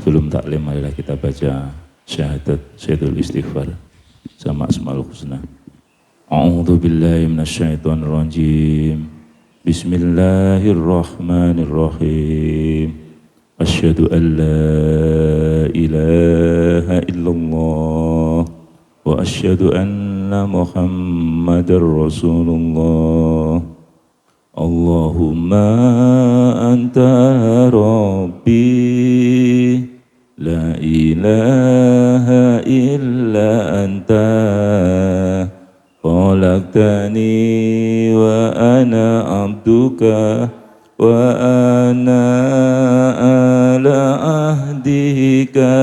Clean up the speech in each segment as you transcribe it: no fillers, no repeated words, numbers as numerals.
Sebelum taklim, marilah kita baca syahadat syahidul istighfar sama asmaul husna. A'udzu billahi minasyaitonir rajim. Bismillahirrahmanirrahim. Asyhadu an la ilaha illallah wa asyhadu anna Muhammadar Rasulullah. Allahumma anta rabbi la ilaha illa anta khalaqtani wa ana abduka wa ana ala ahdika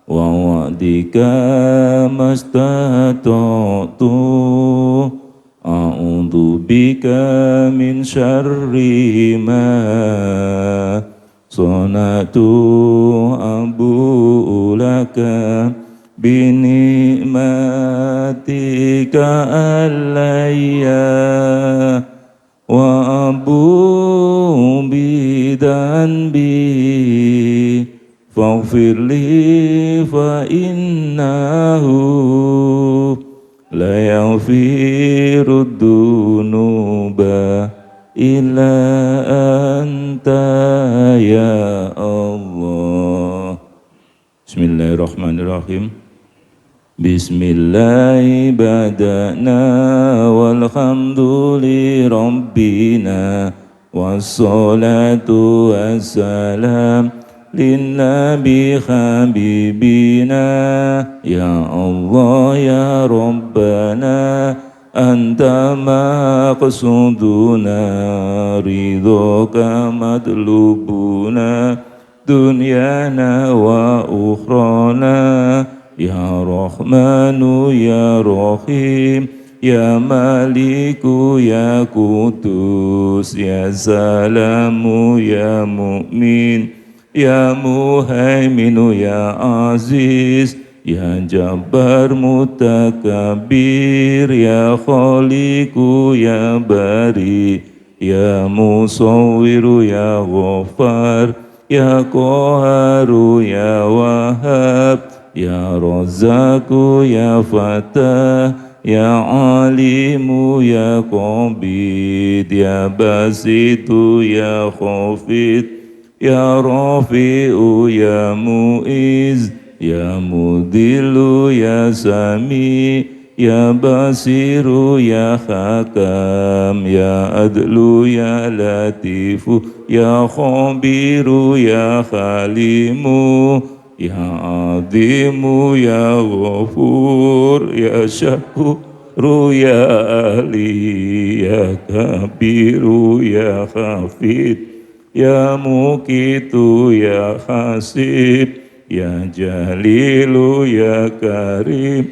wa wa'dika mastata'tu a'udzu bika min syarri ma sanatu abu'u laka bi ni'matika alayya wa abu'u bi dhanbi faghfirli fa innahu la yaghfirud dunuba illa anta ya Allah. Bismillahirrahmanirrahim. Bismillahi badana walhamduli rabbina wassalatu wassalam linnabi habibina ya Allah ya Rabbana anta maqsuduna ridhoka madlubuna dunyana wa ukhrana ya Rahmanu ya Rahim ya Maliku ya Kudus ya Salamu ya Mu'min ya Muhaiminu ya Aziz ya Jabbar Mutakabir ya Khaliku ya Bari ya Musawwiru ya Ghaffar ya Qaharu ya Wahhab ya Razzaku ya Fatah ya Alimu ya Qabid ya Basitu ya Khafid ya Rafi'u ya Mu'iz ya Mudillu ya Sami ya Basiru ya Hakam ya Adlu ya Latifu ya Khabiru ya Khalimu ya Azimu ya Ghafur ya Syakuru ya Ali ya Kabiru ya Khafid ya Muqitu ya Hasib ya Jalilu ya Karim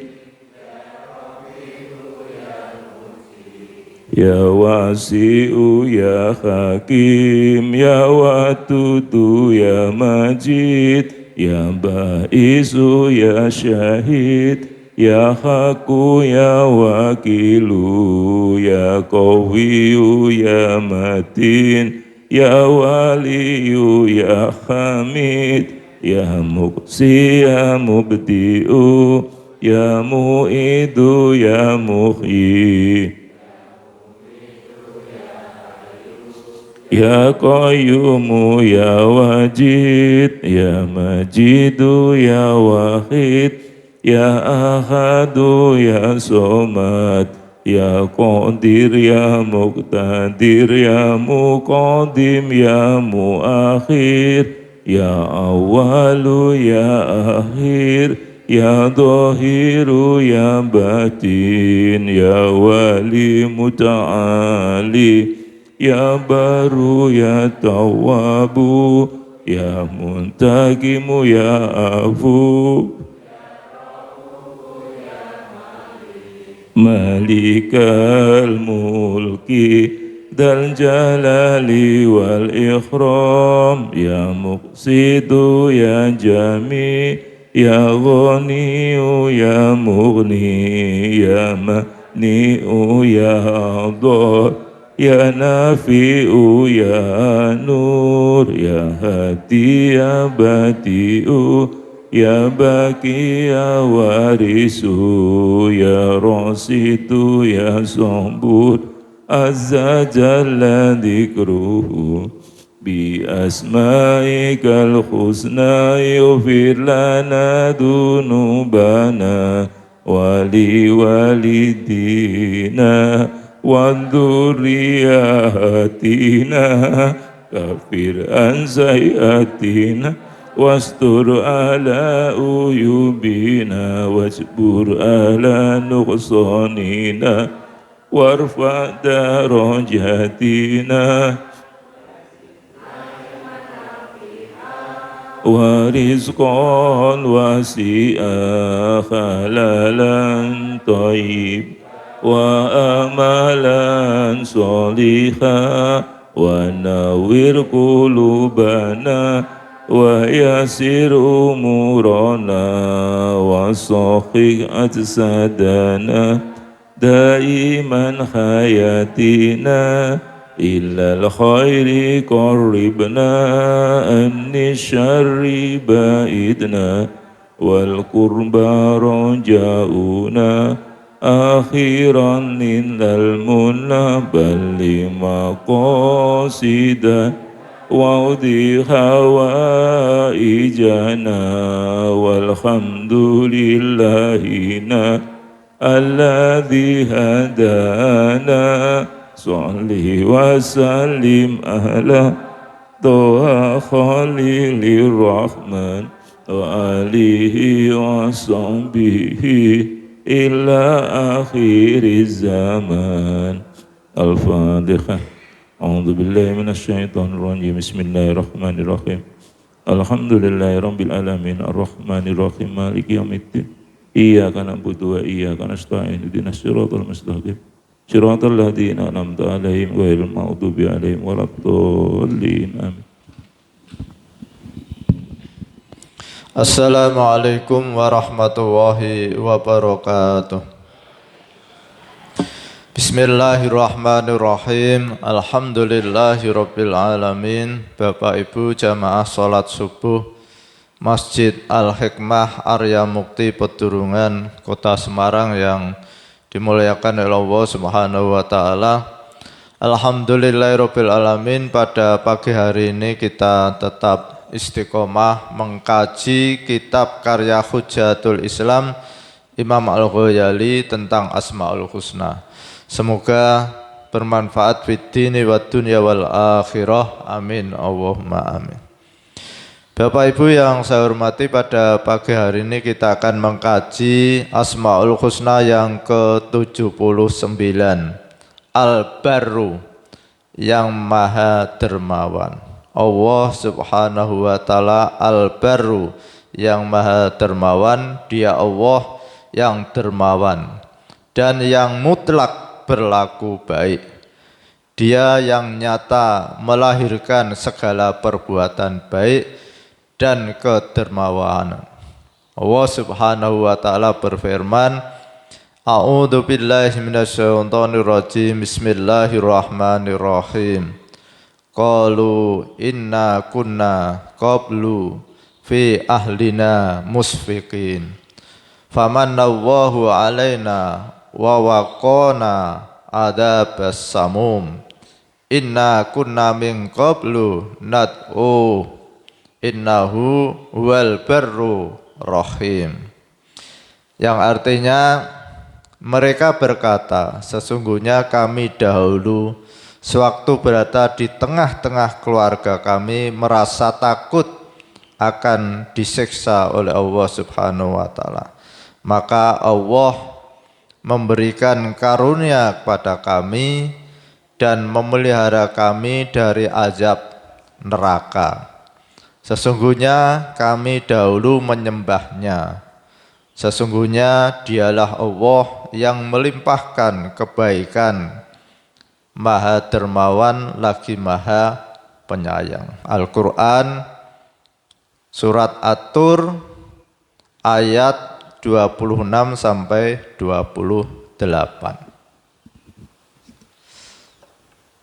ya Wasi'u ya Hakim ya Wadudu ya Majid ya Ba'isu ya Syahid ya Haqqu ya Wakilu ya Qawiyu ya Matin ya Waliyu ya Hamid ya Muqsi ya Mubdi'u ya Mu'idu ya Muhyi ya Qayyumu ya Wajid ya Majidu ya Wahid ya Ahadu ya Somad ya Qadir ya Muqtadir ya Muqaddim ya Muakhir ya Awalu ya Akhir ya Dhahiru ya Batin ya Wali Muta'ali ya Baru ya Tawwabu ya Muntakimu ya Afu Malikal mulki dal jalali wal ikhram ya muqsidu ya jami ya ghaniyu ya mughni ya mani'u ya dhar Ya Nafi'u ya Nur, ya Hadi ya Badi'u, ya Baki ya Warisu, ya Rasidu ya Sombur, Azza Jalla Dikruhu, bi asma'ikal husna yufir lana dunubana, wali walidina, وذرياتنا كفر عن سيئاتنا واستر على عيوبنا واجبر على نقصاننا وارفع درجاتنا ورزقا واسعا حلالا طيب وأملا صالحا ونوّر قلوبنا ويسر أمورنا وصحح أجسادنا دائما حياتنا إلى الخير قربنا عن الشر بعدنا والقربى رجاؤنا akhiran innal munna bali maqasida wa'udhi hawaijana walhamdulillahina alladhi hadana salli wa sallim ala toha khalilir rahman wa alihi wa sahbihi ila akhiriz zaman. Al-Fatihah. A'udzu billahi minasyaitonir rajim. Bismillahirrahmanirrahim. Alhamdulillahirabbil alamin arrahmanir rahim maliki yaumiddin. Iyyaka na'budu wa iyyaka nasta'in. Ihdinas siratal mustaqim. Siratal ladzina an'amta 'alaihim ghairil maghdubi 'alaihim waladdallin. Amin. Assalamualaikum warahmatullahi wabarakatuh. Bismillahirrahmanirrahim. Alhamdulillahirabbil alamin. Bapak Ibu jamaah salat subuh Masjid Al-Hikmah Arya Mukti Pedurungan Kota Semarang yang dimuliakan oleh Allah Subhanahu wa taala. Alhamdulillahirabbil alamin, pada pagi hari ini kita tetap istiqomah mengkaji kitab karya Hujatul Islam Imam Al-Ghazali tentang Asmaul Husna. Semoga bermanfaat fid dini wad dunya wal akhirah. Amin Allahumma amin. Bapak Ibu yang saya hormati, pada pagi hari ini kita akan mengkaji Asmaul Husna yang ke-79, Al-Barru, yang Maha Dermawan. Allah Subhanahu wa taala Al-Barru, yang Maha Dermawan. Dia Allah yang dermawan dan yang mutlak berlaku baik. Dia yang nyata melahirkan segala perbuatan baik dan kedermawanan. Allah Subhanahu wa taala berfirman, A'udzu billahi minasyaitonir rajim. Bismillahirrahmanirrahim. Qalu inna kunna qablu fi ahlina musfiqin famanallahu alaina wa waqana adzabas samum inna kunna min qablu nad'u innahu huwal barru rahim. Yang artinya, mereka berkata, sesungguhnya kami dahulu sewaktu berada di tengah-tengah keluarga kami merasa takut akan disiksa oleh Allah Subhanahu wa taala. Maka Allah memberikan karunia kepada kami dan memelihara kami dari azab neraka. Sesungguhnya kami dahulu menyembahnya. Sesungguhnya dialah Allah yang melimpahkan kebaikan, Maha Dermawan lagi Maha Penyayang. Al-Quran Surat At-Tur ayat 26 sampai 28.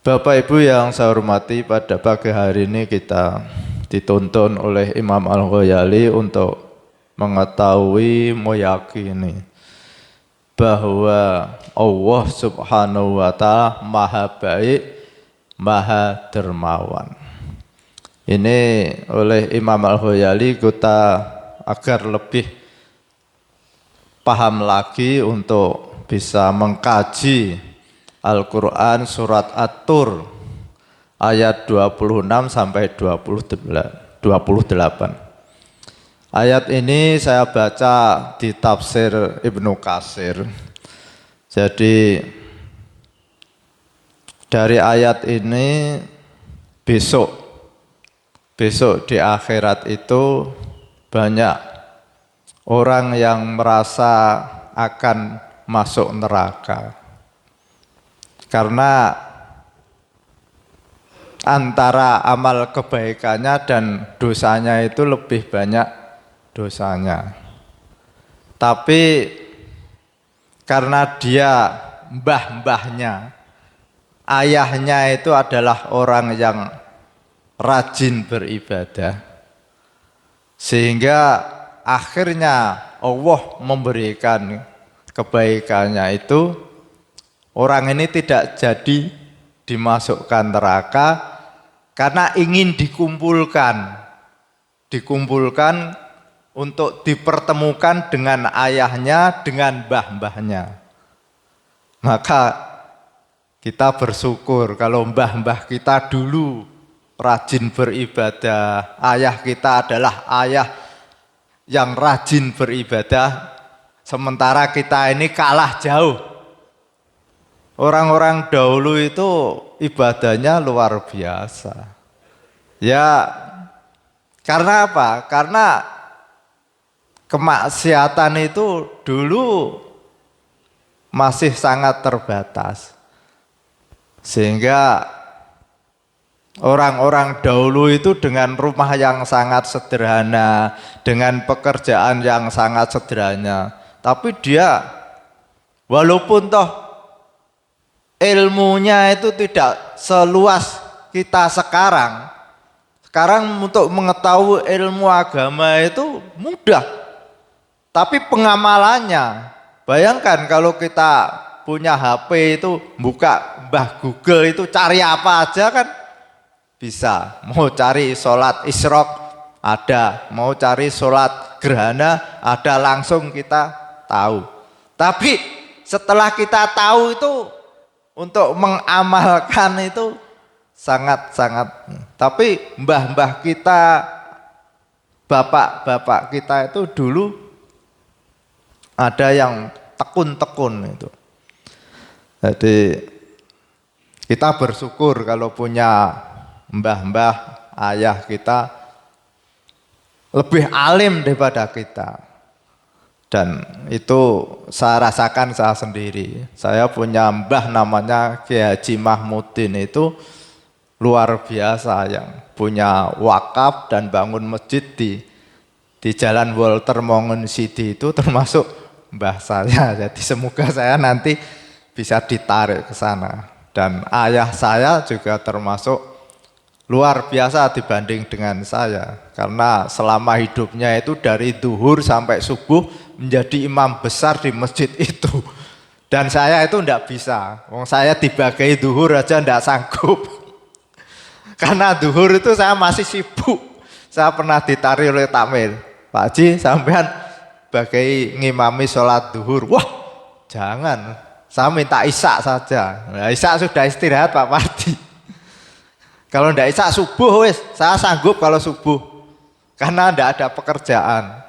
Bapak Ibu yang saya hormati, pada pagi hari ini kita dituntun oleh Imam Al-Ghazali untuk mengetahui, meyakini bahwa Allah Subhanahu wa Ta'ala Maha Baik, Maha Dermawan. Ini oleh Imam Al-Ghazali kita agar lebih paham lagi untuk bisa mengkaji Al-Quran surat At-Tur ayat 26 sampai 28. Ayat ini saya baca di tafsir Ibnu Katsir. Jadi dari ayat ini besok di akhirat itu banyak orang yang merasa akan masuk neraka. Karena antara amal kebaikannya dan dosanya itu lebih banyak dosanya. Tapi karena dia mbah-mbahnya, ayahnya itu adalah orang yang rajin beribadah, sehingga akhirnya Allah memberikan kebaikannya itu. Orang ini tidak jadi dimasukkan neraka karena ingin dikumpulkan untuk dipertemukan dengan ayahnya, dengan mbah-mbahnya. Maka kita bersyukur kalau mbah-mbah kita dulu rajin beribadah, ayah kita adalah ayah yang rajin beribadah, sementara kita ini kalah jauh. Orang-orang dahulu itu ibadahnya luar biasa. Ya, karena apa? Karena kemaksiatan itu dulu masih sangat terbatas. Sehingga orang-orang dahulu itu dengan rumah yang sangat sederhana, dengan pekerjaan yang sangat sederhana, tapi dia walaupun toh ilmunya itu tidak seluas kita sekarang. Sekarang untuk mengetahui ilmu agama itu mudah. Tapi pengamalannya, bayangkan kalau kita punya HP itu buka Mbah Google itu cari apa aja kan bisa. Mau cari sholat isyraq ada, mau cari sholat gerhana ada, langsung kita tahu. Tapi setelah kita tahu itu untuk mengamalkan itu sangat-sangat. Tapi mbah-mbah kita, bapak-bapak kita itu dulu ada yang tekun-tekun itu. Jadi kita bersyukur kalau punya mbah-mbah ayah kita lebih alim daripada kita. Dan itu saya rasakan saya sendiri. Saya punya mbah namanya Kiai Haji Mahmudin, itu luar biasa, yang punya wakaf dan bangun masjid di Jalan Walter Monginsidi itu termasuk mbah saya. Jadi semoga saya nanti bisa ditarik ke sana. Dan ayah saya juga termasuk luar biasa dibanding dengan saya, karena selama hidupnya itu dari duhur sampai subuh menjadi imam besar di masjid itu. Dan saya itu enggak bisa, saya dibagai duhur aja enggak sanggup. Karena duhur itu saya masih sibuk. Saya pernah ditarik oleh takmir, Pak Haji sampean bagai ngimami sholat duhur. Wah jangan, saya minta isya saja. Nah, isya sudah istirahat Pak Pardi. Kalau ndak isya subuh wis, saya sanggup kalau subuh. Karena ndak ada pekerjaan.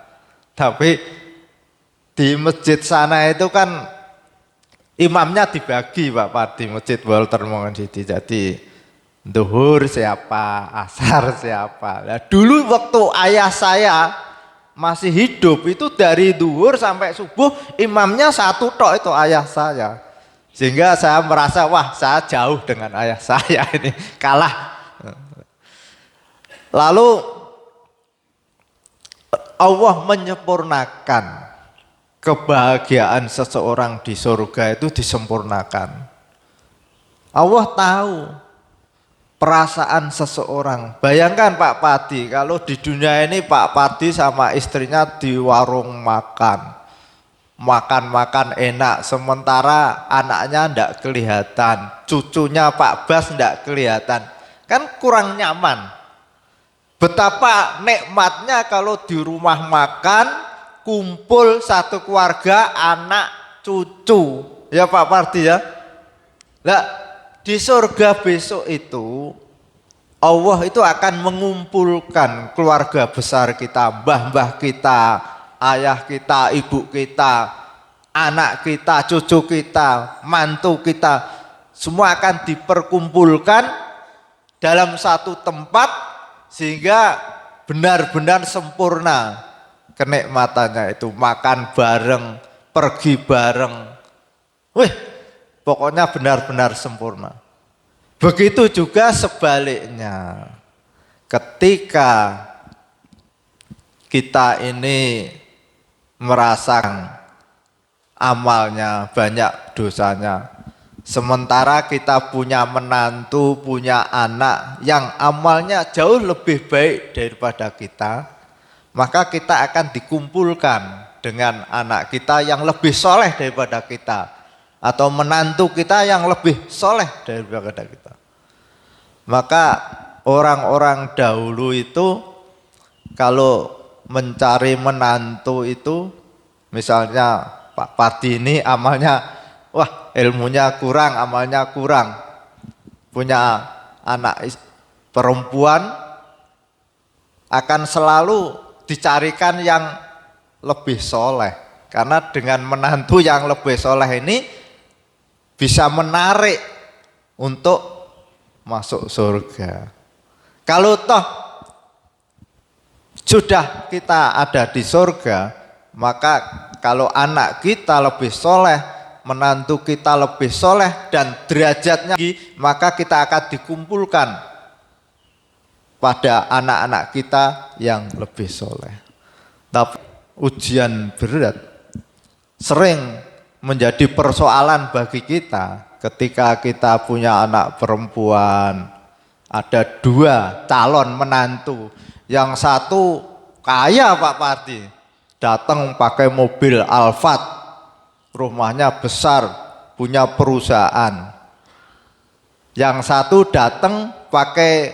Tapi di masjid sana itu kan imamnya dibagi Pak Pardi, Masjid Walter Monginsidi. Jadi duhur siapa, asar siapa. Nah, dulu waktu ayah saya masih hidup itu dari duhur sampai subuh imamnya satu tok, itu ayah saya. Sehingga saya merasa wah saya jauh dengan ayah saya ini, kalah. Lalu Allah menyempurnakan kebahagiaan seseorang di surga itu disempurnakan. Allah tahu perasaan seseorang. Bayangkan Pak Padi, kalau di dunia ini Pak Padi sama istrinya di warung makan. Makan-makan enak, sementara anaknya ndak kelihatan, cucunya Pak Bas ndak kelihatan. Kan kurang nyaman. Betapa nikmatnya kalau di rumah makan, kumpul satu keluarga, anak, cucu. Ya Pak Pardi ya. Nah, di surga besok itu Allah itu akan mengumpulkan keluarga besar kita, mbah-mbah kita, ayah kita, ibu kita, anak kita, cucu kita, mantu kita, semua akan diperkumpulkan dalam satu tempat sehingga benar-benar sempurna kenikmatannya itu, makan bareng, pergi bareng. Wih, pokoknya benar-benar sempurna. Begitu juga sebaliknya. Ketika kita ini merasakan amalnya banyak dosanya, sementara kita punya menantu, punya anak yang amalnya jauh lebih baik daripada kita, maka kita akan dikumpulkan dengan anak kita yang lebih soleh daripada kita, atau menantu kita yang lebih soleh daripada kita. Maka orang-orang dahulu itu kalau mencari menantu itu, misalnya Pak Pardi ini amalnya, wah ilmunya kurang, amalnya kurang, punya anak perempuan, akan selalu dicarikan yang lebih soleh. Karena dengan menantu yang lebih soleh ini bisa menarik untuk masuk surga. Kalau toh sudah kita ada di surga, maka kalau anak kita lebih soleh, menantu kita lebih soleh, dan derajatnya tinggi, maka kita akan dikumpulkan pada anak-anak kita yang lebih soleh. Tapi ujian berat sering menjadi persoalan bagi kita ketika kita punya anak perempuan, ada dua calon menantu, yang satu kaya Pak Pardi, datang pakai mobil Alphard, rumahnya besar, punya perusahaan. Yang satu datang pakai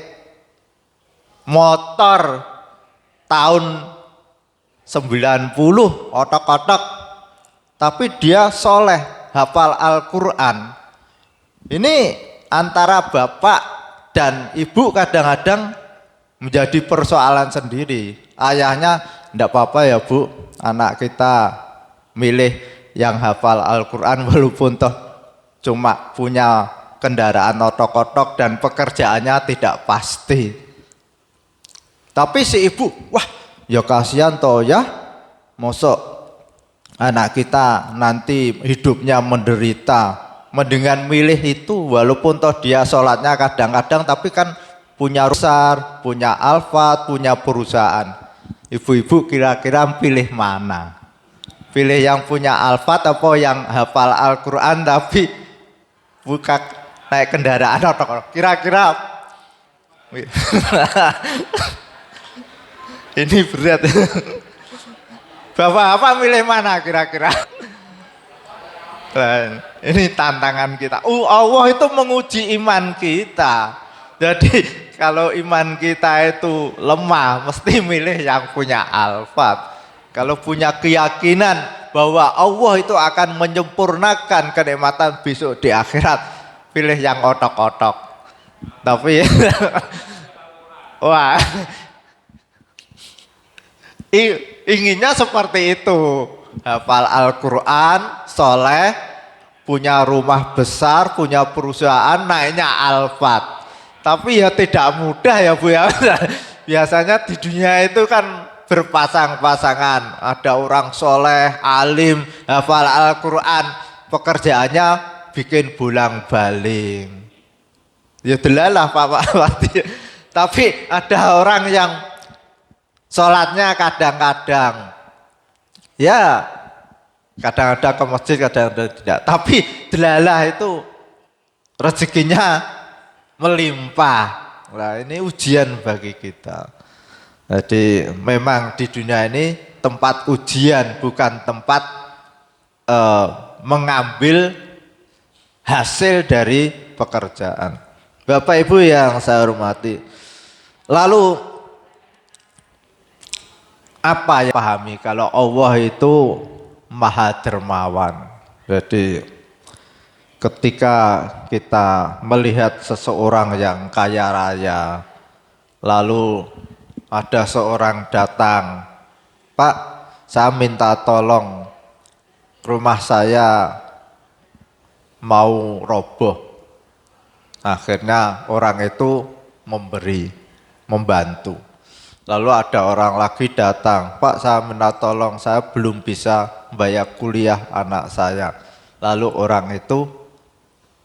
motor tahun 90, otak-otak, tapi dia soleh, hafal Al-Quran. Ini antara bapak dan ibu kadang-kadang menjadi persoalan sendiri. Ayahnya, enggak apa-apa ya Bu, anak kita milih yang hafal Al-Quran walaupun toh cuma punya kendaraan otok-otok dan pekerjaannya tidak pasti. Tapi si ibu, wah ya kasihan toh ya, mosok anak kita nanti hidupnya menderita. Mendingan milih itu walaupun toh dia sholatnya kadang-kadang, tapi kan punya besar, punya Alphard, punya perusahaan. Ibu-ibu kira-kira pilih mana? Pilih yang punya Alphard apa yang hafal Al-Quran tapi bukan naik kendaraan otok-otok? Kira-kira ini berat. Bapak-bapak milih mana kira-kira? Ini tantangan kita. Allah itu menguji iman kita. Jadi kalau iman kita itu lemah, mesti milih yang punya Alphard. Kalau punya keyakinan bahwa Allah itu akan menyempurnakan kenikmatan besok di akhirat, pilih yang otok-otok. Tapi wah, inginnya seperti itu. Hafal Al-Quran, soleh, punya rumah besar, punya perusahaan, naiknya Alphard. Tapi ya tidak mudah ya Bu ya. Biasanya di dunia itu kan berpasang-pasangan. Ada orang soleh, alim, hafal Al-Quran, pekerjaannya bikin bolang-baling. Ya delalah Pak. Tapi ada orang yang sholatnya kadang-kadang, ya kadang-kadang ke masjid, kadang-kadang tidak. Tapi delalah itu rezekinya melimpah. Nah, ini ujian bagi kita. Jadi memang di dunia ini tempat ujian, bukan tempat mengambil hasil dari pekerjaan. Bapak Ibu yang saya hormati, lalu apa yang pahami kalau Allah itu Maha Dermawan? Jadi ketika kita melihat seseorang yang kaya raya, lalu ada seorang datang, "Pak, saya minta tolong, rumah saya mau roboh." Akhirnya orang itu memberi, membantu. Lalu ada orang lagi datang, "Pak, saya minta tolong, saya belum bisa bayar kuliah anak saya." Lalu orang itu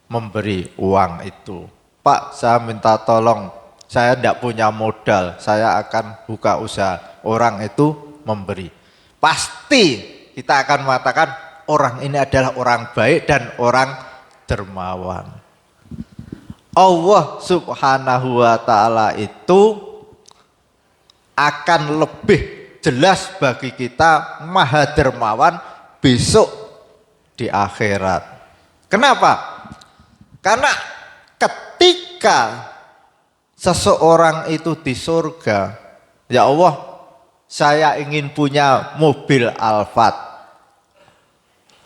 memberi uang itu. "Pak, saya minta tolong, saya tidak punya modal, saya akan buka usaha." Orang itu memberi. Pasti kita akan mengatakan orang ini adalah orang baik dan orang dermawan. Allah Subhanahu wa ta'ala itu akan lebih jelas bagi kita Maha Dermawan besok di akhirat. Kenapa? Karena ketika seseorang itu di surga, "Ya Allah, saya ingin punya mobil Alphard."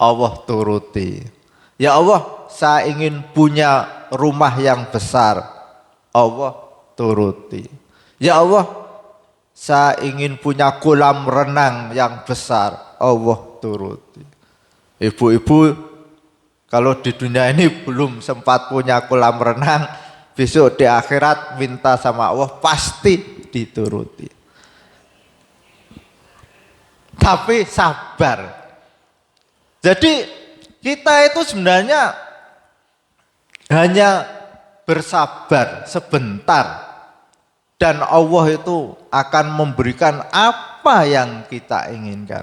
Allah turuti. "Ya Allah, saya ingin punya rumah yang besar." Allah turuti. "Ya Allah, saya ingin punya kolam renang yang besar." Allah turuti. Ibu-ibu, kalau di dunia ini belum sempat punya kolam renang, besok di akhirat minta sama Allah pasti dituruti. Tapi sabar. Jadi kita itu sebenarnya hanya bersabar sebentar. Dan Allah itu akan memberikan apa yang kita inginkan.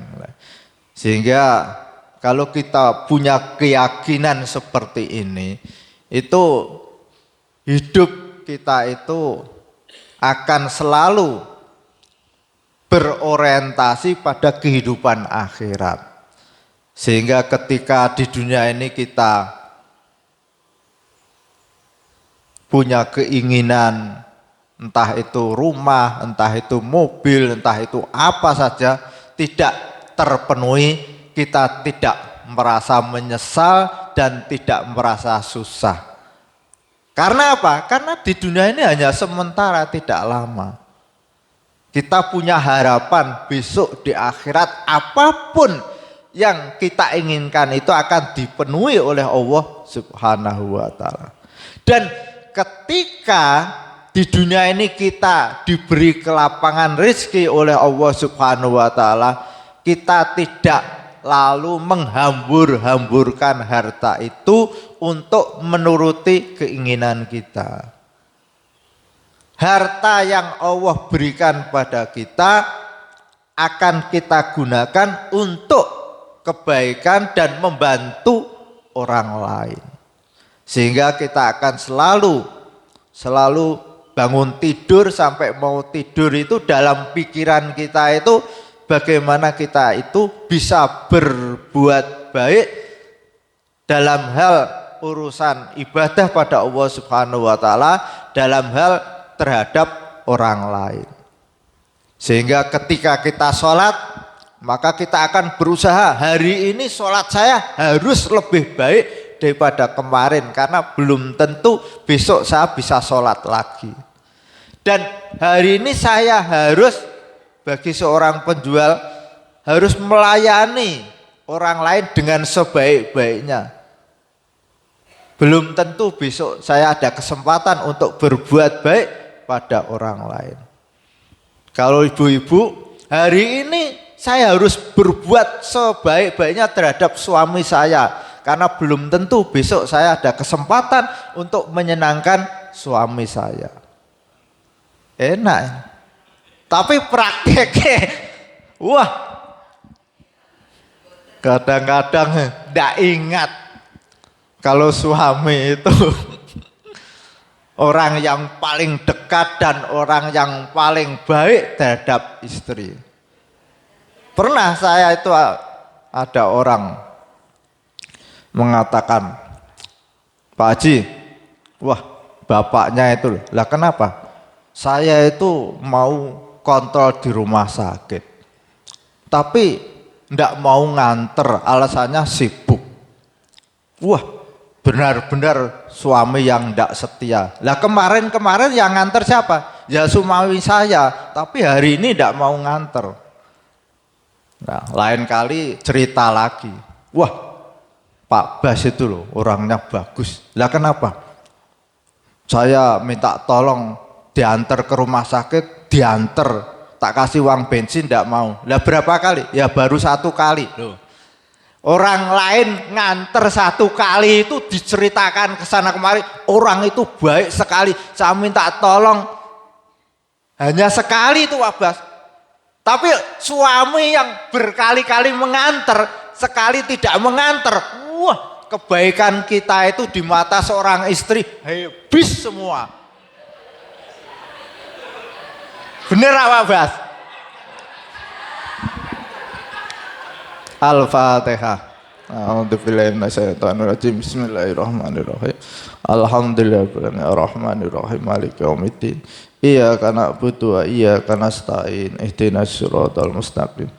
Sehingga kalau kita punya keyakinan seperti ini, itu hidup kita itu akan selalu berorientasi pada kehidupan akhirat. Sehingga ketika di dunia ini kita punya keinginan, entah itu rumah, entah itu mobil, entah itu apa saja, tidak terpenuhi, kita tidak merasa menyesal dan tidak merasa susah. Karena apa? Karena di dunia ini hanya sementara, tidak lama. Kita punya harapan besok di akhirat apapun yang kita inginkan itu akan dipenuhi oleh Allah Subhanahu wa ta'ala. Dan ketika di dunia ini kita diberi kelapangan rezeki oleh Allah Subhanahu wa ta'ala, kita tidak lalu menghambur-hamburkan harta itu untuk menuruti keinginan kita. Harta yang Allah berikan pada kita akan kita gunakan untuk kebaikan dan membantu orang lain. Sehingga kita akan selalu bangun tidur sampai mau tidur itu dalam pikiran kita itu bagaimana kita itu bisa berbuat baik dalam hal urusan ibadah pada Allah Subhanahu wa ta'ala, dalam hal terhadap orang lain. Sehingga ketika kita sholat, maka kita akan berusaha, hari ini sholat saya harus lebih baik daripada kemarin, karena belum tentu besok saya bisa sholat lagi. Dan hari ini saya harus, bagi seorang penjual, harus melayani orang lain dengan sebaik-baiknya. Belum tentu besok saya ada kesempatan untuk berbuat baik pada orang lain. Kalau ibu-ibu, hari ini saya harus berbuat sebaik-baiknya terhadap suami saya, karena belum tentu besok saya ada kesempatan untuk menyenangkan suami saya. Enak, tapi prakteknya, wah, kadang-kadang tidak ingat kalau suami itu orang yang paling dekat dan orang yang paling baik terhadap istri. Pernah saya itu ada orang mengatakan, Pak Haji, wah bapaknya itu, lah kenapa? Saya itu mau kontrol di rumah sakit, tapi ndak mau nganter, alasannya sibuk. Wah, benar-benar suami yang ndak setia. Lah kemarin yang nganter siapa? Ya suami saya, tapi hari ini ndak mau nganter. Nah, lain kali cerita lagi. Wah, Pak Bas itu loh orangnya bagus. Lah kenapa? Saya minta tolong diantar ke rumah sakit, diantar, tak kasih uang bensin ndak mau. Lah berapa kali? Ya baru 1 kali loh. Orang lain nganter 1 kali itu diceritakan ke sana kemari, orang itu baik sekali. Saya minta tolong hanya sekali itu Pak Bas. Tapi suami yang berkali-kali mengantar, sekali tidak mengantar, wah kebaikan kita itu di mata seorang istri habis semua. Bener apa Bas? Al-Fatihah. A'udzubillahi minasyaitonirrajim. Bismillahirrahmanirrahim. Alhamdulillahirrahmanirrahim. Maliki yaumiddin. Iyyaka na'budu wa iyyaka nasta'in. Ihdinas siratal mustaqim.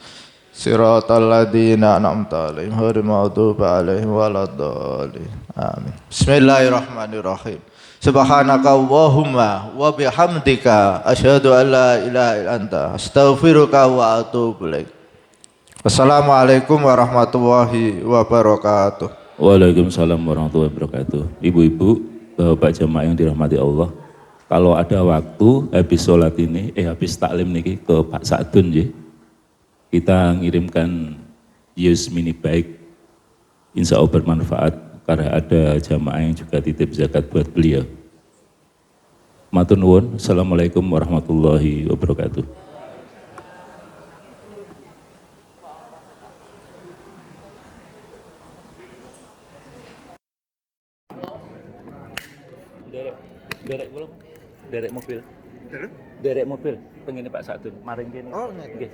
Siratal ladzina an'amta 'alaihim ghairil maghdubi 'alaihim waladdallin. Amin. Bismillahirrahmanirrahim. Subhanaka Allahumma wa bihamdika asyhadu an la ilaha illa anta astaghfiruka wa atubu ilaik. Wassalamualaikum warahmatullahi wabarakatuh. Waalaikumsalam warahmatullahi wabarakatuh. Ibu-ibu, bapak jamaah yang dirahmati Allah, kalau ada waktu habis sholat ini, habis taklim niki ke Pak Sa'dun ya, kita ngirimkan Yus mini bike, insya Allah bermanfaat karena ada jamaah yang juga titip zakat buat beliau. Matur nuwun. Assalamualaikum warahmatullahi wabarakatuh. Derek mobil. Derek mobil. Pengen Pak Sa'dun. Maring kene. Oh, nggih.